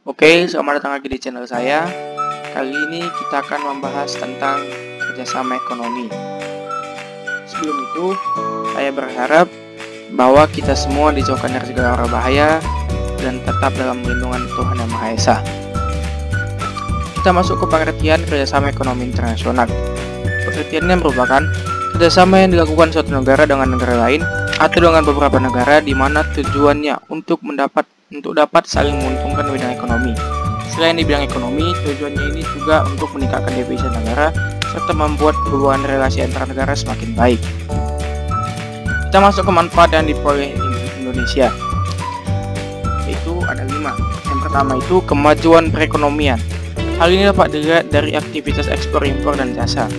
Oke, selamat datang lagi di channel saya. Kali ini kita akan membahas tentang kerjasama ekonomi. Sebelum itu, saya berharap bahwa kita semua dijauhkan dari segala mara bahaya dan tetap dalam lindungan Tuhan Yang Maha Esa. Kita masuk ke pengertian kerjasama ekonomi internasional. Pengertiannya merupakan kerjasama yang dilakukan suatu negara dengan negara lain atau dengan beberapa negara di mana tujuannya untuk dapat saling menguntungkan di bidang ekonomi. Selain di bidang ekonomi, tujuannya ini juga untuk meningkatkan devisa negara serta membuat hubungan relasi antar negara semakin baik. Kita masuk ke manfaat yang diperoleh Indonesia. Itu ada 5. Yang pertama itu kemajuan perekonomian. Hal ini dapat dilihat dari aktivitas ekspor, impor, dan jasa.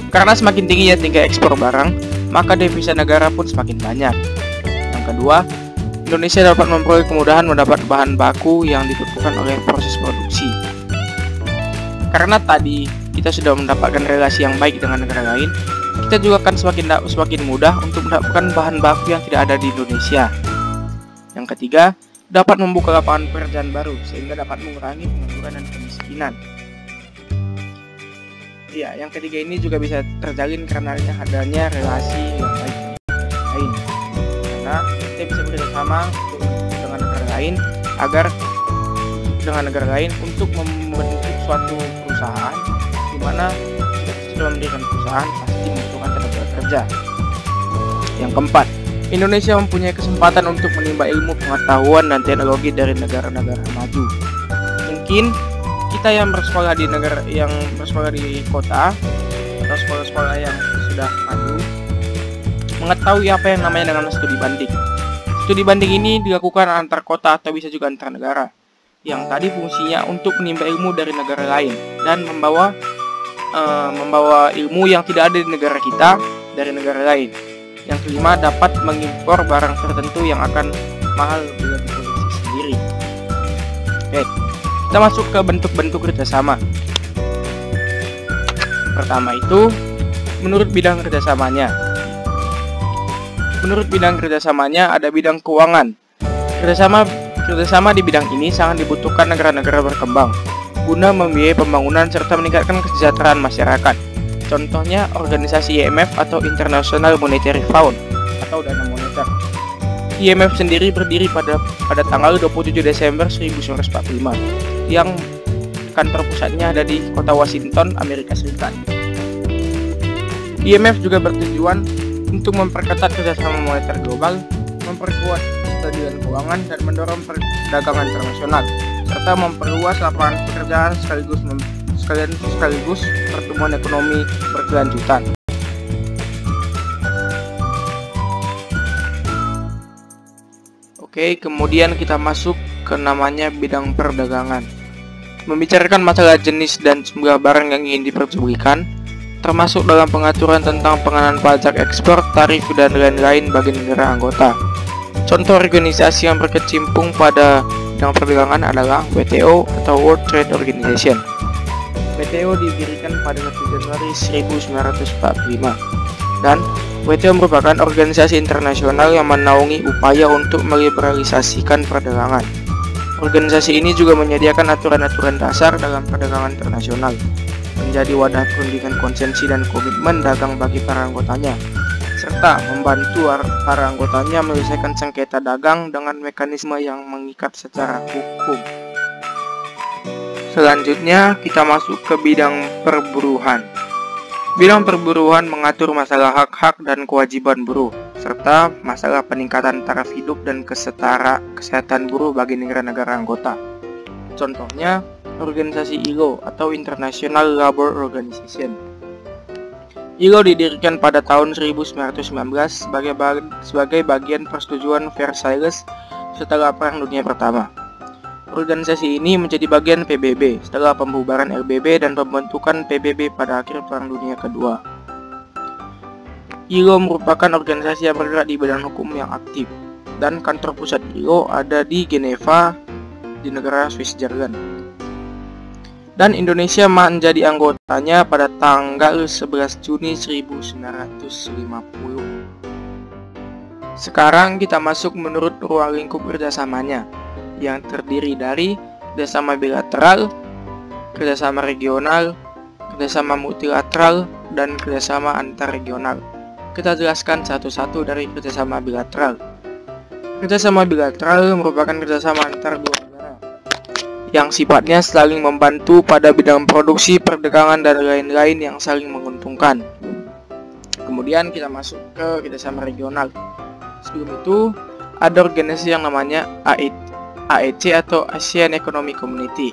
Karena semakin tingginya tingkat ekspor barang, maka devisa negara pun semakin banyak. Yang kedua, Indonesia dapat memperoleh kemudahan mendapat bahan baku yang dibutuhkan oleh proses produksi. Karena tadi kita sudah mendapatkan relasi yang baik dengan negara lain, kita juga akan semakin mudah untuk mendapatkan bahan baku yang tidak ada di Indonesia. Yang ketiga, dapat membuka lapangan pekerjaan baru sehingga dapat mengurangi pengangguran dan kemiskinan. Ya, yang ketiga ini juga bisa terjalin karena adanya relasi yang baik lain. Karena kita bisa bekerjasama dengan negara lain untuk membentuk suatu perusahaan di mana kita sudah mendirikan perusahaan pasti membutuhkan tenaga kerja. Yang keempat, Indonesia mempunyai kesempatan untuk menimba ilmu, pengetahuan, dan teknologi dari negara-negara maju. Mungkin kita yang bersekolah di kota atau sekolah-sekolah yang sudah maju mengetahui apa yang namanya dengan studi banding. Studi banding ini dilakukan antar kota atau bisa juga antar negara, yang tadi fungsinya untuk menimba ilmu dari negara lain dan membawa ilmu yang tidak ada di negara kita dari negara lain. Yang kelima, dapat mengimpor barang tertentu yang akan mahal bila diproduksi sendiri. Oke, kita masuk ke bentuk-bentuk kerjasama. Pertama itu, menurut bidang kerjasamanya. Menurut bidang kerjasamanya ada bidang keuangan. Kerjasama di bidang ini sangat dibutuhkan negara-negara berkembang guna membiayai pembangunan serta meningkatkan kesejahteraan masyarakat. Contohnya organisasi IMF atau International Monetary Fund atau dana moneter. IMF sendiri berdiri pada tanggal 27 Desember 1945 yang kantor pusatnya ada di kota Washington, Amerika Serikat. IMF juga bertujuan untuk memperketat kerjasama moneter global, memperkuat stabilitas keuangan, dan mendorong perdagangan internasional, serta memperluas lapangan pekerjaan sekaligus pertumbuhan ekonomi berkelanjutan. Oke, kemudian kita masuk ke namanya bidang perdagangan. Membicarakan masalah jenis dan jumlah barang yang ingin diperjualbelikan, termasuk dalam pengaturan tentang pengenaan pajak ekspor, tarif, dan lain-lain bagi negara anggota. Contoh organisasi yang berkecimpung pada bidang perdagangan adalah WTO atau World Trade Organization. WTO didirikan pada 1 Januari 1945 dan WTO merupakan organisasi internasional yang menaungi upaya untuk meliberalisasikan perdagangan. Organisasi ini juga menyediakan aturan-aturan dasar dalam perdagangan internasional, menjadi wadah perundingan konsensi dan komitmen dagang bagi para anggotanya, serta membantu para anggotanya menyelesaikan sengketa dagang dengan mekanisme yang mengikat secara hukum. Selanjutnya, kita masuk ke bidang perburuhan. Bidang perburuhan mengatur masalah hak-hak dan kewajiban buruh, serta masalah peningkatan taraf hidup dan kesehatan buruh bagi negara-negara anggota. Contohnya, organisasi ILO atau International Labour Organization. ILO didirikan pada tahun 1919 sebagai bagian persetujuan Versailles setelah Perang Dunia Pertama. Organisasi ini menjadi bagian PBB setelah pembubaran RBB dan pembentukan PBB pada akhir Perang Dunia Kedua. ILO merupakan organisasi yang bergerak di bidang hukum yang aktif, dan kantor pusat ILO ada di Geneva di negara Switzerland. Dan Indonesia menjadi anggotanya pada tanggal 11 Juni 1950. Sekarang kita masuk menurut ruang lingkup kerjasamanya. yang terdiri dari kerjasama bilateral, kerjasama regional, kerjasama multilateral, dan kerjasama antar-regional. Kita jelaskan satu-satu dari kerjasama bilateral. Kerjasama bilateral merupakan kerjasama antar dua negara yang sifatnya saling membantu pada bidang produksi, perdagangan, dan lain-lain yang saling menguntungkan. Kemudian kita masuk ke kerjasama regional. Sebelum itu, ada organisasi yang namanya AEC atau ASEAN Economic Community.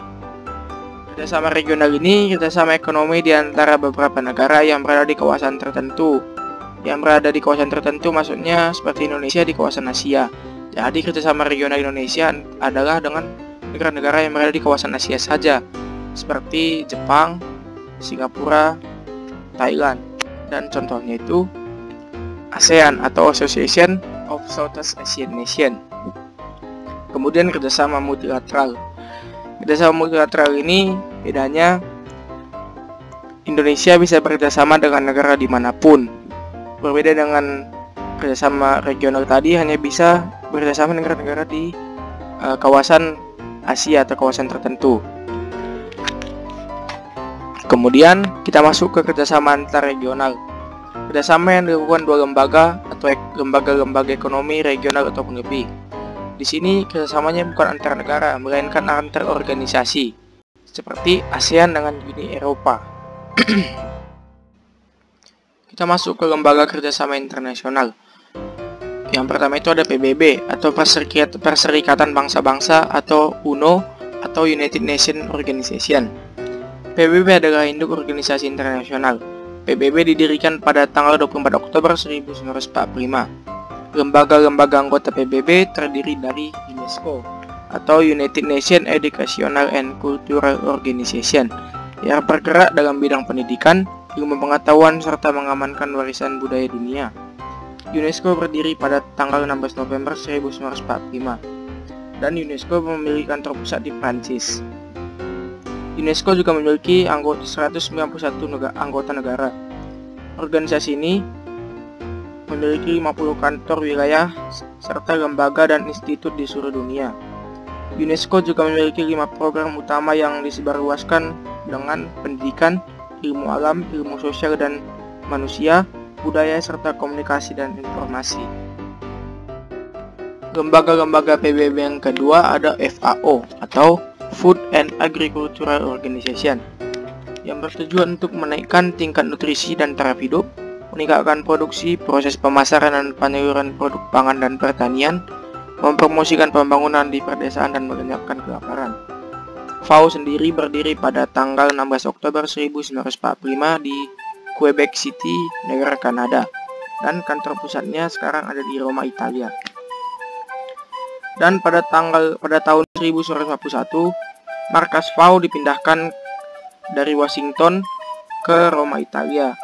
Kerjasama regional ini kerjasama ekonomi di antara beberapa negara yang berada di kawasan tertentu. Yang berada di kawasan tertentu maksudnya seperti Indonesia di kawasan Asia. Jadi kerjasama regional Indonesia adalah dengan negara-negara yang berada di kawasan Asia saja, seperti Jepang, Singapura, Thailand, dan contohnya itu ASEAN atau Association of Southeast Asian Nation. Kemudian kerjasama multilateral. Kerjasama multilateral ini bedanya Indonesia bisa bekerjasama dengan negara dimanapun. Berbeda dengan kerjasama regional tadi, hanya bisa bekerjasama dengan negara-negara di kawasan Asia atau kawasan tertentu. Kemudian kita masuk ke kerjasama antar regional. Kerjasama yang dilakukan dua lembaga atau lembaga-lembaga ekonomi regional ataupun lebih. Di sini kerjasamanya bukan antar negara, melainkan antar organisasi, seperti ASEAN dengan Uni Eropa. Kita masuk ke lembaga kerjasama internasional. Yang pertama itu ada PBB atau Perserikatan Bangsa-Bangsa atau UNO atau United Nations Organization. PBB adalah induk organisasi internasional. PBB didirikan pada tanggal 24 Oktober 1945. Lembaga-lembaga anggota PBB terdiri dari UNESCO atau United Nations Educational and Cultural Organization yang bergerak dalam bidang pendidikan, ilmu pengetahuan, serta mengamankan warisan budaya dunia. UNESCO berdiri pada tanggal 16 November 1945 dan UNESCO memiliki kantor pusat di Prancis. UNESCO juga memiliki 191 anggota negara. Organisasi ini memiliki 50 kantor wilayah serta lembaga dan institut di seluruh dunia. UNESCO juga memiliki 5 program utama yang disebarluaskan dengan pendidikan, ilmu alam, ilmu sosial dan manusia, budaya, serta komunikasi dan informasi. Lembaga-lembaga PBB yang kedua ada FAO atau Food and Agricultural Organization yang bertujuan untuk menaikkan tingkat nutrisi dan taraf hidup, meningkatkan produksi, proses pemasaran dan penyaluran produk pangan dan pertanian, mempromosikan pembangunan di pedesaan dan melenyapkan kelaparan. FAO sendiri berdiri pada tanggal 16 Oktober 1945 di Quebec City, negara Kanada, dan kantor pusatnya sekarang ada di Roma, Italia. Dan pada tahun 1951, markas FAO dipindahkan dari Washington ke Roma, Italia.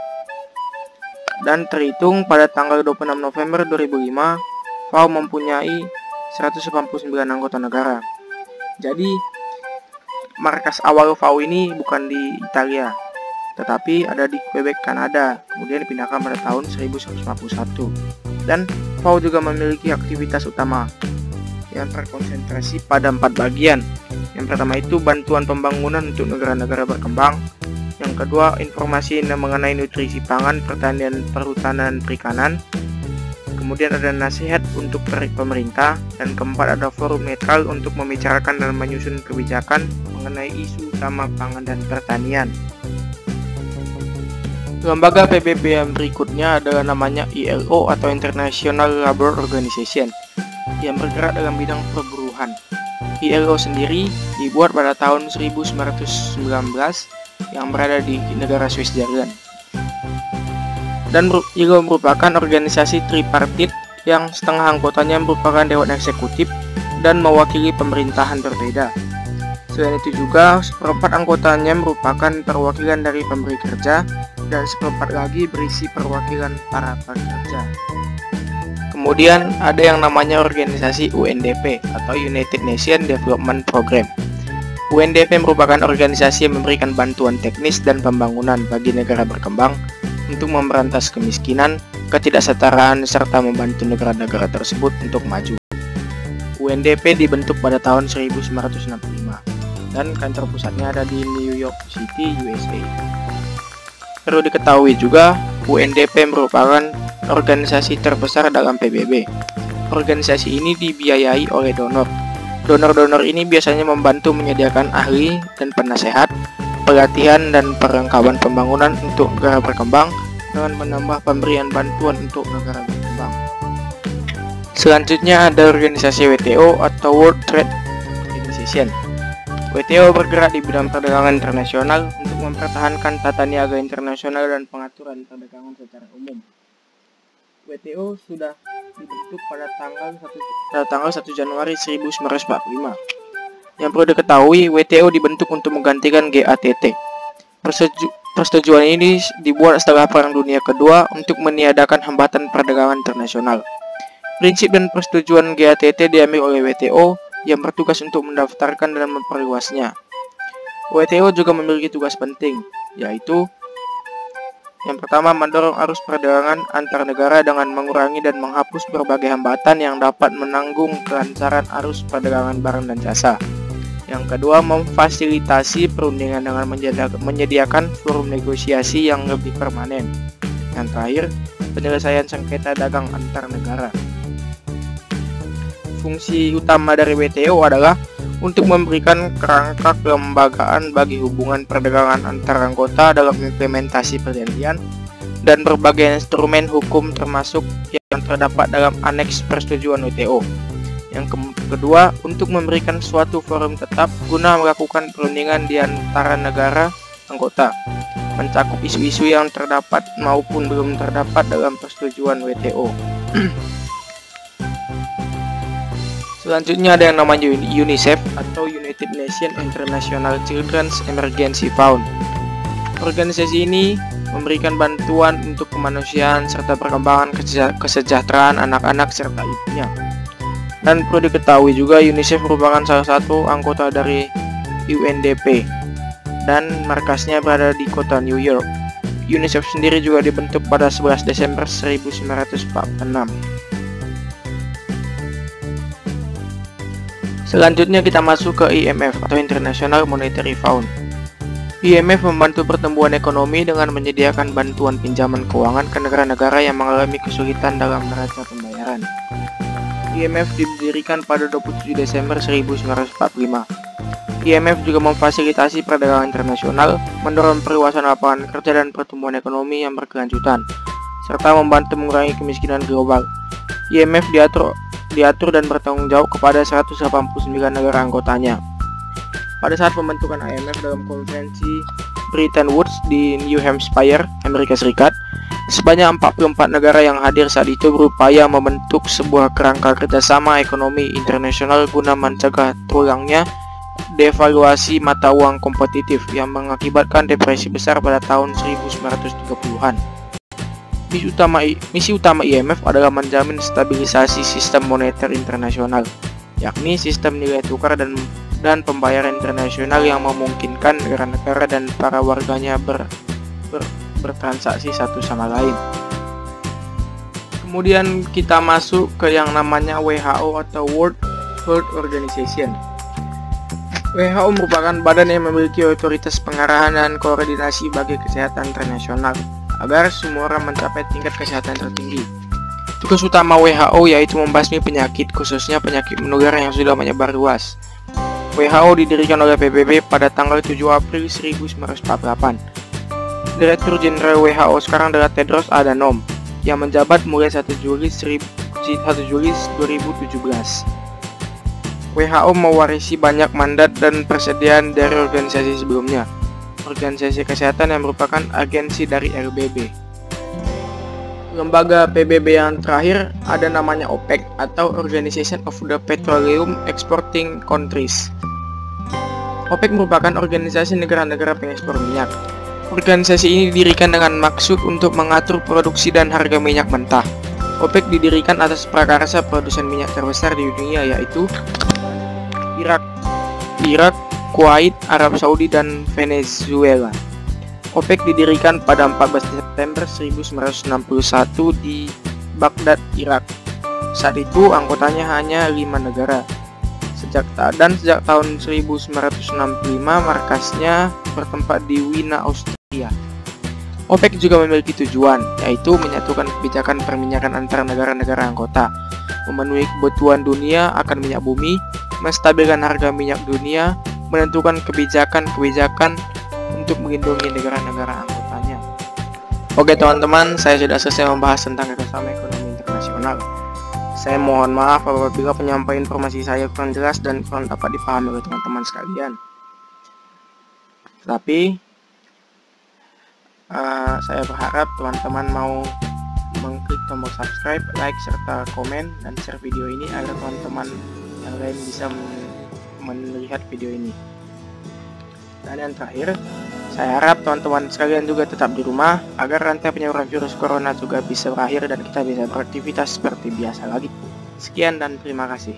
Dan terhitung pada tanggal 26 November 2005, FAO mempunyai 189 anggota negara. Jadi, markas awal FAO ini bukan di Italia, tetapi ada di Quebec, Kanada, kemudian dipindahkan pada tahun 1951. Dan FAO juga memiliki aktivitas utama yang terkonsentrasi pada 4 bagian. Yang pertama itu bantuan pembangunan untuk negara-negara berkembang. Yang kedua, informasi mengenai nutrisi pangan, pertanian, perhutanan, perikanan. Kemudian ada nasihat untuk pemerintah. Dan keempat, ada forum netral untuk membicarakan dan menyusun kebijakan mengenai isu utama pangan dan pertanian. Lembaga PBB yang berikutnya adalah namanya ILO atau International Labour Organization yang bergerak dalam bidang perburuhan. ILO sendiri dibuat pada tahun 1919 yang berada di negara Switzerland. Dan ILO merupakan organisasi tripartit yang setengah anggotanya merupakan dewan eksekutif dan mewakili pemerintahan berbeda. Selain itu juga, seperempat anggotanya merupakan perwakilan dari pemberi kerja dan seperempat lagi berisi perwakilan para pekerja. Kemudian ada yang namanya organisasi UNDP atau United Nations Development Program. UNDP merupakan organisasi yang memberikan bantuan teknis dan pembangunan bagi negara berkembang untuk memberantas kemiskinan, ketidaksetaraan, serta membantu negara-negara tersebut untuk maju. UNDP dibentuk pada tahun 1965 dan kantor pusatnya ada di New York City, USA. Perlu diketahui juga, UNDP merupakan organisasi terbesar dalam PBB. Organisasi ini dibiayai oleh donor. Donor-donor ini biasanya membantu menyediakan ahli dan penasehat, pelatihan dan perlengkapan pembangunan untuk negara berkembang dengan menambah pemberian bantuan untuk negara berkembang. Selanjutnya ada organisasi WTO atau World Trade Organization. WTO bergerak di bidang perdagangan internasional untuk mempertahankan tata niaga internasional dan pengaturan perdagangan secara umum. WTO sudah dibentuk pada tanggal 1 Januari 1945. Yang perlu diketahui, WTO dibentuk untuk menggantikan GATT. Persetujuan ini dibuat setelah Perang Dunia Kedua untuk meniadakan hambatan perdagangan internasional. Prinsip dan persetujuan GATT diambil oleh WTO yang bertugas untuk mendaftarkan dan memperluasnya. WTO juga memiliki tugas penting, yaitu yang pertama, mendorong arus perdagangan antar negara dengan mengurangi dan menghapus berbagai hambatan yang dapat menanggung kelancaran arus perdagangan barang dan jasa. Yang kedua, memfasilitasi perundingan dengan menyediakan forum negosiasi yang lebih permanen. Yang terakhir, penyelesaian sengketa dagang antar negara. Fungsi utama dari WTO adalah untuk memberikan kerangka kelembagaan bagi hubungan perdagangan antar anggota dalam implementasi perjanjian dan berbagai instrumen hukum termasuk yang terdapat dalam aneks persetujuan WTO. Yang kedua, untuk memberikan suatu forum tetap guna melakukan perundingan di antara negara anggota, mencakup isu-isu yang terdapat maupun belum terdapat dalam persetujuan WTO. Selanjutnya ada yang namanya UNICEF atau United Nations International Children's Emergency Fund. Organisasi ini memberikan bantuan untuk kemanusiaan serta perkembangan kesejahteraan anak-anak serta ibunya. Dan perlu diketahui juga, UNICEF merupakan salah satu anggota dari UNDP dan markasnya berada di kota New York. UNICEF sendiri juga dibentuk pada 11 Desember 1946. Selanjutnya kita masuk ke IMF atau International Monetary Fund. IMF membantu pertumbuhan ekonomi dengan menyediakan bantuan pinjaman keuangan ke negara-negara yang mengalami kesulitan dalam neraca pembayaran. IMF didirikan pada 27 Desember 1945. IMF juga memfasilitasi perdagangan internasional, mendorong perluasan lapangan kerja dan pertumbuhan ekonomi yang berkelanjutan, serta membantu mengurangi kemiskinan global. IMF diatur dan bertanggung jawab kepada 189 negara anggotanya. Pada saat pembentukan IMF dalam konferensi Bretton Woods di New Hampshire, Amerika Serikat, sebanyak 44 negara yang hadir saat itu berupaya membentuk sebuah kerangka kerjasama ekonomi internasional guna mencegah terulangnya devaluasi mata uang kompetitif yang mengakibatkan depresi besar pada tahun 1930-an. Misi utama IMF adalah menjamin stabilisasi sistem moneter internasional, yakni sistem nilai tukar dan pembayaran internasional yang memungkinkan negara-negara dan para warganya bertransaksi satu sama lain. Kemudian kita masuk ke yang namanya WHO atau World Health Organization. WHO merupakan badan yang memiliki otoritas pengarahan dan koordinasi bagi kesehatan internasional agar semua orang mencapai tingkat kesehatan tertinggi. Tugas utama WHO yaitu membasmi penyakit, khususnya penyakit menular yang sudah menyebar luas. WHO didirikan oleh PBB pada tanggal 7 April 1948. Direktur Jenderal WHO sekarang adalah Tedros Adhanom yang menjabat mulai 1 Juli 2017. WHO mewarisi banyak mandat dan persediaan dari organisasi sebelumnya. Organisasi kesehatan yang merupakan agensi dari RBB. Lembaga PBB yang terakhir ada namanya OPEC atau Organization of the Petroleum Exporting Countries. OPEC merupakan organisasi negara-negara pengekspor minyak. Organisasi ini didirikan dengan maksud untuk mengatur produksi dan harga minyak mentah. OPEC didirikan atas prakarsa produsen minyak terbesar di dunia, yaitu Irak, Kuwait, Arab Saudi, dan Venezuela. OPEC didirikan pada 14 September 1961 di Baghdad, Irak. Saat itu anggotanya hanya 5 negara. Sejak tahun 1965 markasnya bertempat di Wina, Austria. OPEC juga memiliki tujuan, yaitu menyatukan kebijakan perminyakan antara negara-negara anggota, memenuhi kebutuhan dunia akan minyak bumi, menstabilkan harga minyak dunia, menentukan kebijakan-kebijakan untuk melindungi negara-negara anggotanya. Oke teman-teman, saya sudah selesai membahas tentang kerjasama ekonomi internasional. Saya mohon maaf apabila penyampaian informasi saya kurang jelas dan kurang dapat dipahami oleh teman-teman sekalian. Tetapi saya berharap teman-teman mau mengklik tombol subscribe, like, serta komen dan share video ini agar teman-teman yang lain bisa melihat video ini. Dan yang terakhir, saya harap teman-teman sekalian juga tetap di rumah agar rantai penyebaran virus corona juga bisa berakhir dan kita bisa beraktivitas seperti biasa lagi. Sekian dan terima kasih.